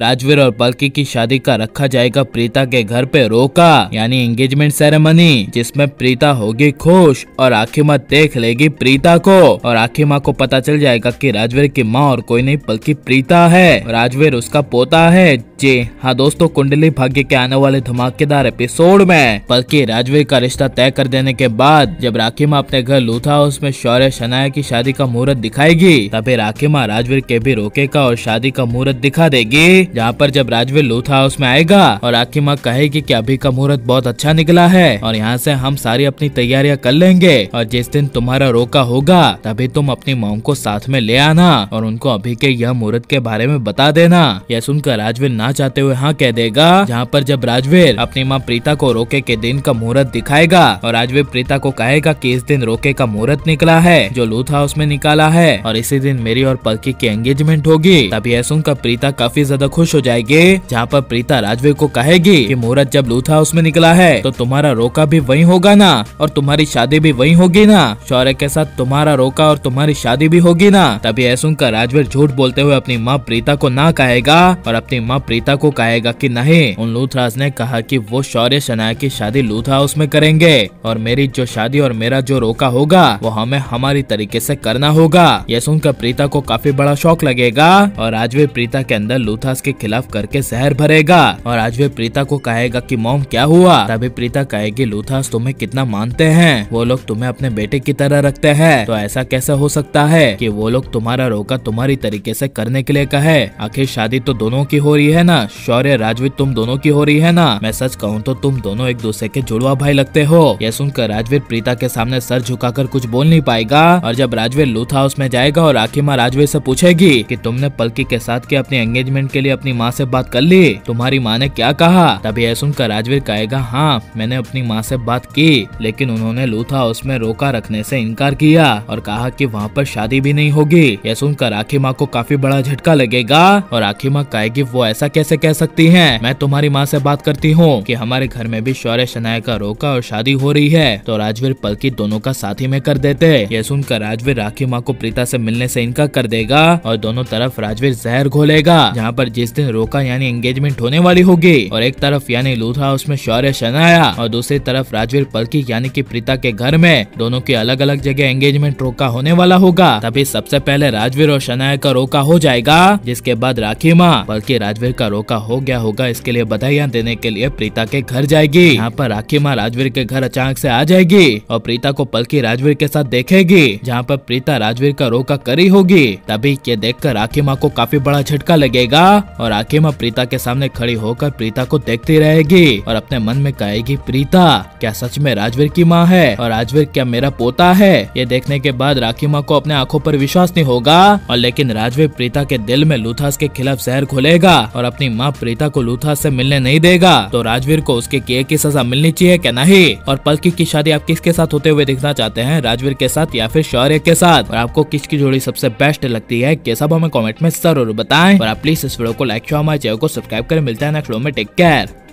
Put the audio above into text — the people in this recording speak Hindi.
राजवीर और पलकी की शादी का रखा जाएगा प्रीता के घर पे रोका, यानी एंगेजमेंट सेरेमनी, जिसमें प्रीता होगी खुश और आखिमा देख लेगी प्रीता को और आखिमा को पता चल जाएगा कि राजवीर की माँ और कोई नहीं बल्कि प्रीता है। राजवीर उसका पोता है। जी हाँ दोस्तों, कुंडली भाग्य के आने वाले धमाकेदार एपिसोड में पलकी राजवीर का रिश्ता तय कर देने के बाद जब राखीमा अपने घर लूथा हाउस में शौर्य शनाया की शादी का मुहूर्त दिखाएगी, तभी राखीमा राजवीर के भी रोकेगा और शादी का मुहूर्त दिखा देगी। जहाँ पर जब राजवीर लूथा हाउस में आएगा और राखीमा कहेगी कि अभी का मुहूर्त बहुत अच्छा निकला है और यहाँ से हम सारी अपनी तैयारियां कर लेंगे और जिस दिन तुम्हारा रोका होगा तभी तुम अपनी मॉम को साथ में ले आना और उनको अभी के यह मुहूर्त के बारे में बता देना। यह सुनकर राजवीर ना चाहते हुए हाँ कह देगा। जहाँ पर जब राजवीर अपनी माँ प्रीता को रोके के दिन का मुहूर्त दिखाएगा और राजवीर प्रीता को कहेगा कि इस दिन रोके का मुहूर्त निकला है जो लूथा हाउस में निकाला है और इसी दिन मेरी और पलकी की एंगेजमेंट होगी। तभी यह सुनकर प्रीता काफी ज्यादा खुश हो जाएगी। जहाँ पर प्रीता राजवीर को कहेगी कि मुहूर्त जब लूथा हाउस में निकला है तो तुम्हारा रोका भी वही होगा ना और तुम्हारी शादी भी वही होगी ना, शौर्य के साथ तुम्हारा रोका और तुम्हारी शादी भी होगी ना। तभी यह सुनकर राजवीर झूठ बोलते हुए अपनी माँ प्रीता को ना कहेगा और अपनी माँ प्रीता को कहेगा कि नहीं, उन लूथराज ने कहा कि वो शौर्य शनाया की शादी लूथा हाउस में करेंगे और मेरी जो शादी और मेरा जो रोका होगा वो हमें हमारी तरीके से करना होगा। यह सुनकर प्रीता को काफी बड़ा शौक लगेगा और राजवीर प्रीता के अंदर लूथास के खिलाफ करके जहर भरेगा और राजवीर प्रीता को कहेगा कि मॉम क्या हुआ। तभी प्रीता कहेगी लूथास तुम्हें कितना मानते हैं, वो लोग तुम्हें अपने बेटे की तरह रखते हैं, तो ऐसा कैसे हो सकता है कि वो लोग तुम्हारा रोका तुम्हारी तरीके से करने के लिए कहे। आखिर शादी तो दोनों की हो रही है ना, शौर्य राजवीर तुम दोनों की हो रही है ना। मैं सच कहूँ तो तुम दोनों एक दूसरे के जुड़वा भाई लगते हो। यह सुनकर राजवीर प्रीता के सामने सर झुकाकर कुछ बोल नहीं पाएगा और जब राजवीर लूथा हाउस में जाएगा और राखीमा राजवीर से पूछेगी कि तुमने पलकी के साथ की अपनी एंगेजमेंट के लिए अपनी माँ से बात कर ली, तुम्हारी माँ ने क्या कहा। तभी यह सुनकर राजवीर कहेगा हाँ मैंने अपनी माँ से बात की, लेकिन उन्होंने लूथा हाउस में रोका रखने से इनकार किया और कहा कि वहाँ पर शादी भी नहीं होगी। यह सुनकर राखीमा को काफी बड़ा झटका लगेगा और राखीमा कहेगी वो ऐसा कैसे कह सकती है, मैं तुम्हारी माँ से बात करती हूँ कि हमारे घर में भी शौर्य शनाया का रोका और शादी हो रही है तो राजवीर पलकी दोनों का साथ ही में कर देते। यह सुनकर राजवीर राखीमा को प्रीता से मिलने से इनकार कर देगा और दोनों तरफ राजवीर जहर घोलेगा। जहाँ पर जिस दिन रोका यानी एंगेजमेंट होने वाली होगी और एक तरफ यानी लूथा हाउस में शौर्य शनाया और दूसरी तरफ राजवीर पलकी यानी कि प्रीता के घर में दोनों की अलग अलग जगह एंगेजमेंट रोका होने वाला होगा। तभी सबसे पहले राजवीर और शनाया का रोका हो जाएगा, जिसके बाद राखीमा बल्कि राजवीर का रोका हो गया होगा इसके लिए बधाइयाँ देने के लिए प्रीता के घर जाएगी। यहाँ पर राखीमा राजवीर के घर अचानक से आ जाएगी और प्रीता को पलकी राजवीर के साथ देखेगी। जहाँ पर प्रीता राजवीर का रोका करी होगी। तभी ये देखकर राखीमा को काफी बड़ा झटका लगेगा और राखीमा प्रीता के सामने खड़ी होकर प्रीता को देखती रहेगी और अपने मन में कहेगी प्रीता क्या सच में राजवीर की माँ है और राजवीर क्या मेरा पोता है। ये देखने के बाद राखीमा को अपने आंखों पर विश्वास नहीं होगा और लेकिन राजवीर प्रीता के दिल में लूथास के खिलाफ जहर घोलेगा और अपनी माँ प्रीता को लूथास से मिलने नहीं देगा। तो राजवीर को उसके किए की सजा मिलनी चाहिए क्या नहीं। और पलकी की शादी आप किसके साथ होते हुए देखना चाहते हैं, राजवीर के साथ या फिर शौर्य के साथ, और आपको किसकी जोड़ी सबसे बेस्ट लगती है ये सब हमें कमेंट में जरूर बताएं और आप प्लीज इस वीडियो को लाइक शेयर हमारे चैनल को सब्सक्राइब करें। मिलता है नेक्स्ट वीडियो में, टेक केयर।